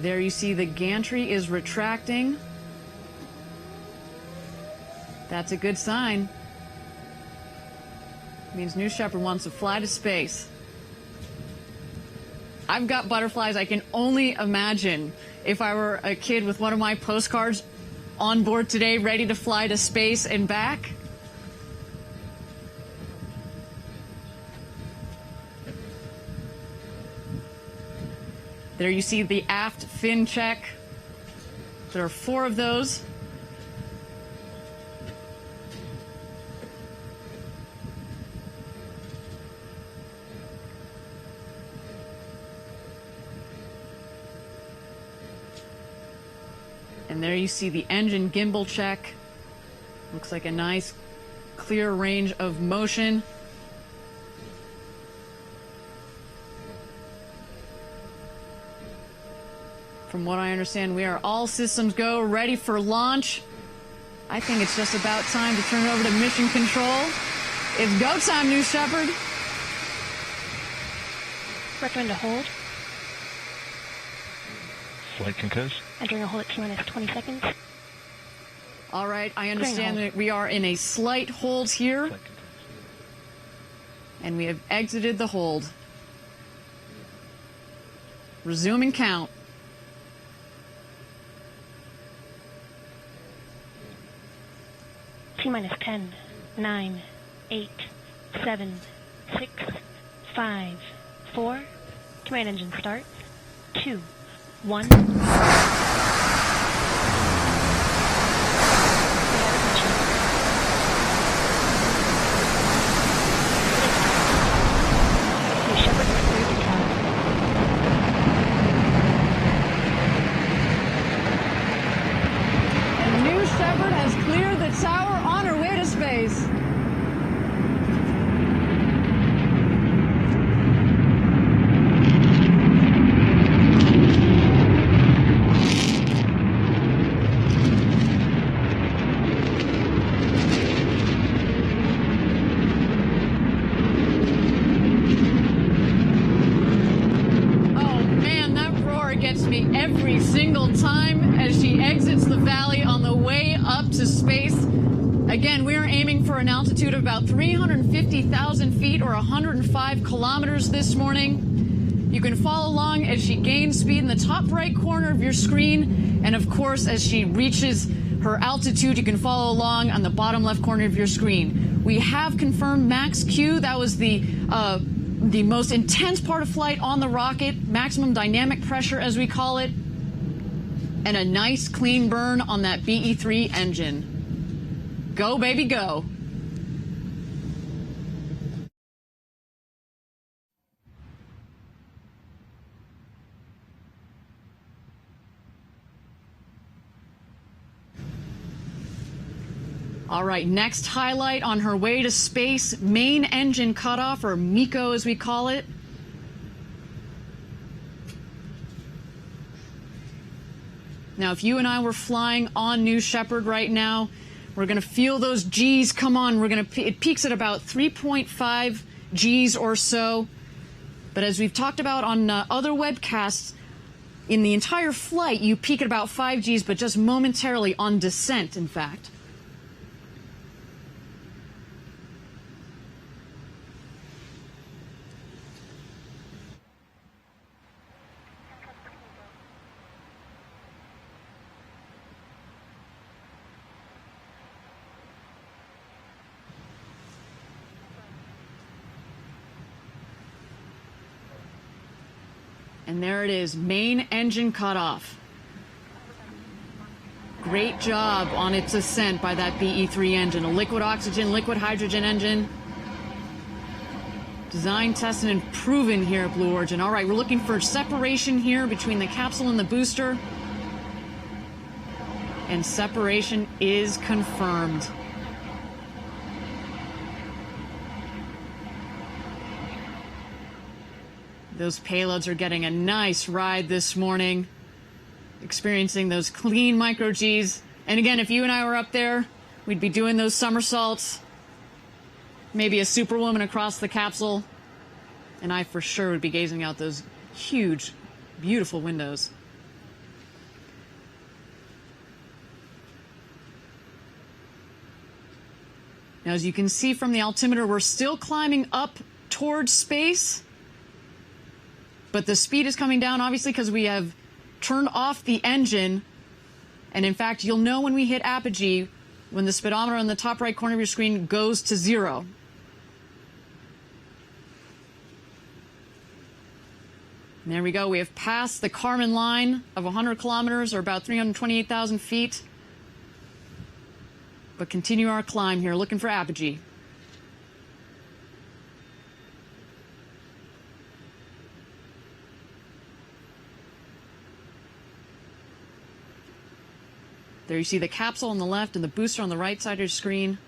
There you see the gantry is retracting. That's a good sign. It means New Shepard wants to fly to space. I've got butterflies. I can only imagine if I were a kid with one of my postcards on board today, ready to fly to space and back. There you see the aft fin check. There are 4 of those. And there you see the engine gimbal check. Looks like a nice, clear range of motion. From what I understand, we are all systems go, ready for launch. I think it's just about time to turn it over to mission control. It's go time, New Shepard. Recommend a hold. Flight concurs. Entering a hold at T-minus 20 seconds. All right, I understand that we are in a slight hold here. And we have exited the hold. Resuming count. T-minus 10, 9, 8, 7, 6, 5, 4. Command engine start. 2, 1. New Shepard has cleared the tower on her way to space. Gets me every single time as she exits the valley on the way up to space. Again, we are aiming for an altitude of about 350,000 feet or 105 kilometers this morning. You can follow along as she gains speed in the top right corner of your screen. And of course, as she reaches her altitude, you can follow along on the bottom left corner of your screen. We have confirmed max Q. That was the most intense part of flight on the rocket, maximum dynamic pressure as we call it, and a nice clean burn on that BE-3 engine. Go, baby, go. All right, next highlight on her way to space, main engine cutoff, or MECO as we call it. Now, if you and I were flying on New Shepard right now, we're going to feel those G's come on. It peaks at about 3.5 G's or so. But as we've talked about on other webcasts, in the entire flight, you peak at about 5 G's, but just momentarily on descent, in fact. And there it is, main engine cutoff. Great job on its ascent by that BE-3 engine, a liquid oxygen, liquid hydrogen engine. Designed, tested, and proven here at Blue Origin. All right, we're looking for separation here between the capsule and the booster. And separation is confirmed. Those payloads are getting a nice ride this morning, experiencing those clean micro Gs. And again, if you and I were up there, we'd be doing those somersaults, maybe a superwoman across the capsule, and I for sure would be gazing out those huge, beautiful windows. Now, as you can see from the altimeter, we're still climbing up towards space, but the speed is coming down, obviously, because we have turned off the engine. And in fact, you'll know when we hit apogee when the speedometer on the top right corner of your screen goes to 0. And there we go. We have passed the Kármán line of 100 kilometers, or about 328,000 feet. But continue our climb here, looking for apogee. There you see the capsule on the left and the booster on the right side of your screen.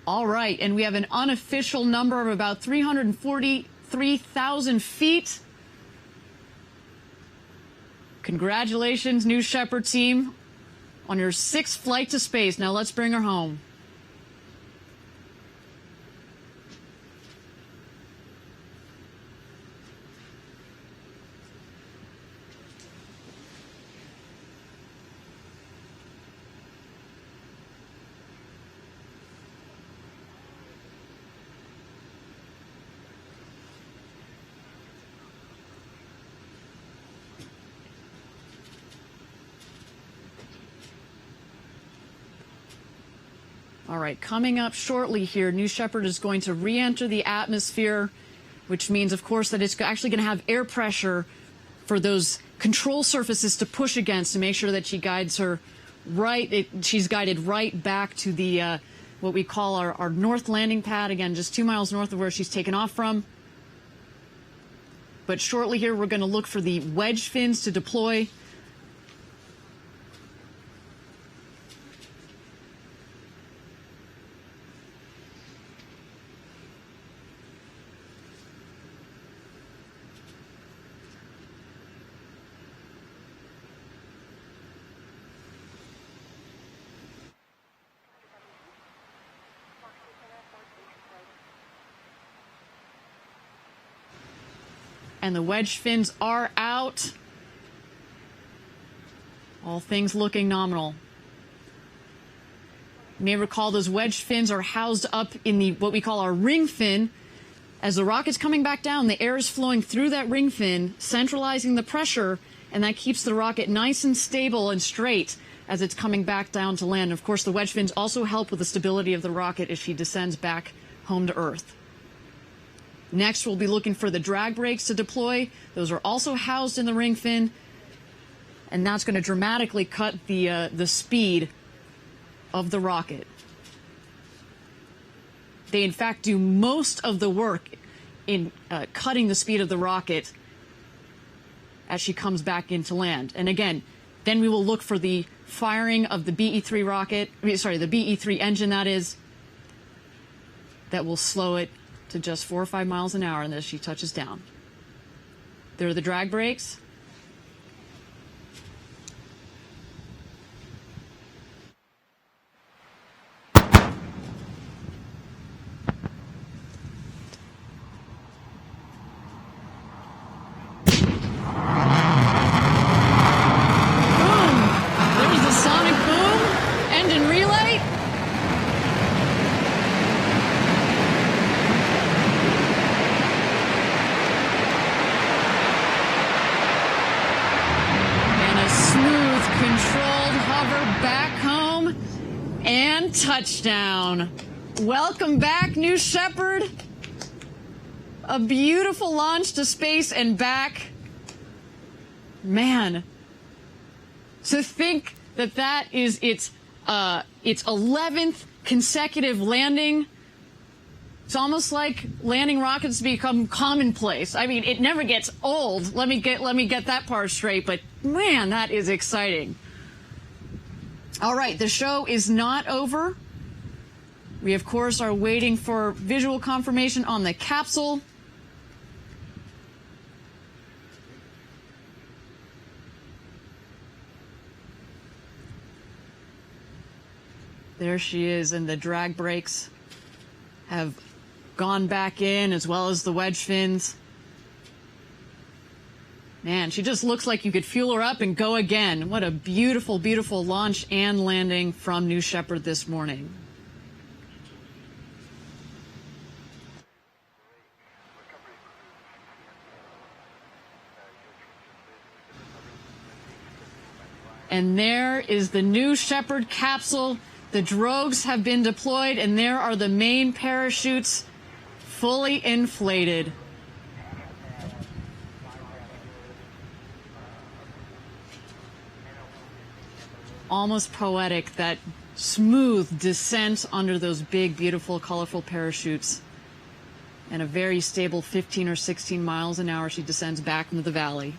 All right, and we have an unofficial number of about 343,000 feet. Congratulations, New Shepard team, on your 6th flight to space. Now let's bring her home. All right, coming up shortly here, New Shepard is going to re-enter the atmosphere, which means, of course, that it's actually going to have air pressure for those control surfaces to push against to make sure that she guides her right. She's guided right back to the what we call our north landing pad, again, just 2 miles north of where she's taken off from. But shortly here, we're going to look for the wedge fins to deploy. And the wedge fins are out. All things looking nominal. You may recall those wedge fins are housed up in the what we call our ring fin. As the rocket's coming back down, the air is flowing through that ring fin, centralizing the pressure, and that keeps the rocket nice and stable and straight as it's coming back down to land. Of course, the wedge fins also help with the stability of the rocket as she descends back home to Earth. Next, we'll be looking for the drag brakes to deploy. Those are also housed in the ring fin, and that's going to dramatically cut the speed of the rocket. They, in fact, do most of the work in cutting the speed of the rocket as she comes back into land. And again, then we will look for the firing of the BE-3 rocket, the BE-3 engine, that will slow it to just 4 or 5 miles an hour as she touches down. There are the drag brakes. Touchdown. Welcome back, New Shepard. A beautiful launch to space and back. Man, to think that that is its 11th consecutive landing. It's almost like landing rockets become commonplace. I mean, it never gets old. Let me get that part straight, but man, that is exciting. All right, the show is not over. We, of course, are waiting for visual confirmation on the capsule. There she is, and the drag brakes have gone back in, as well as the wedge fins. Man, she just looks like you could fuel her up and go again. What a beautiful, beautiful launch and landing from New Shepard this morning. And there is the New Shepard capsule. The drogues have been deployed, and there are the main parachutes fully inflated. Almost poetic, that smooth descent under those big, beautiful, colorful parachutes. And a very stable 15 or 16 miles an hour she descends back into the valley.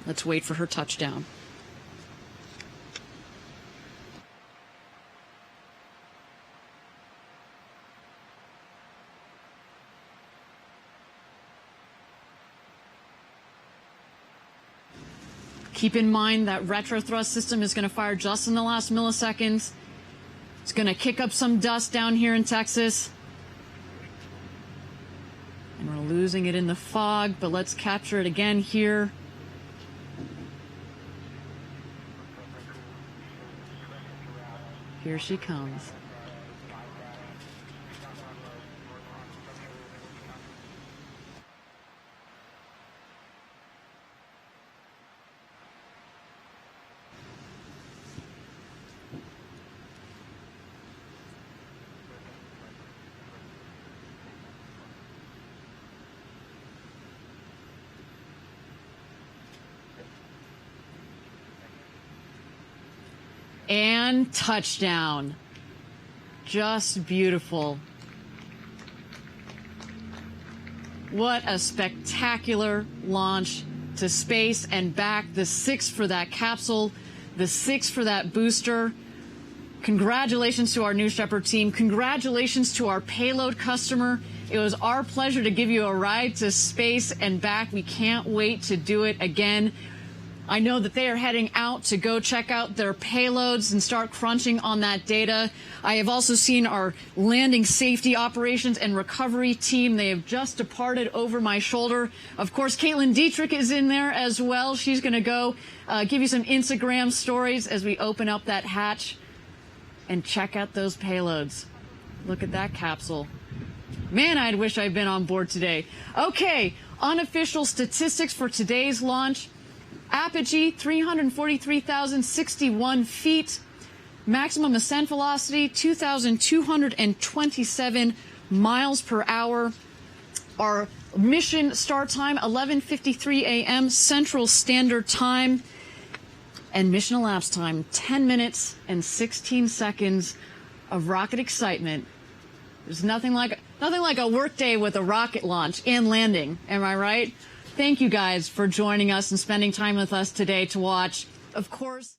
Let's wait for her touchdown. Keep in mind that retro thrust system is going to fire just in the last milliseconds. It's going to kick up some dust down here in Texas. And we're losing it in the fog, but let's capture it again here. Here she comes. And touchdown. Just beautiful. What a spectacular launch to space and back. The 6 for that capsule, the 6 for that booster. Congratulations to our New Shepard team. Congratulations to our payload customer. It was our pleasure to give you a ride to space and back. We can't wait to do it again. I know that they are heading out to go check out their payloads and start crunching on that data. I have also seen our landing safety operations and recovery team. They have just departed over my shoulder. Of course, Caitlin Dietrich is in there as well. She's going to go give you some Instagram stories as we open up that hatch and check out those payloads. Look at that capsule. Man, I'd wish I'd been on board today. Okay, unofficial statistics for today's launch. Apogee, 343,061 feet. Maximum ascent velocity, 2,227 miles per hour. Our mission start time, 11:53 a.m. Central Standard Time. And mission elapsed time, 10 minutes and 16 seconds of rocket excitement. There's nothing like a work day with a rocket launch and landing. Am I right? Thank you guys for joining us and spending time with us today to watch. Of course.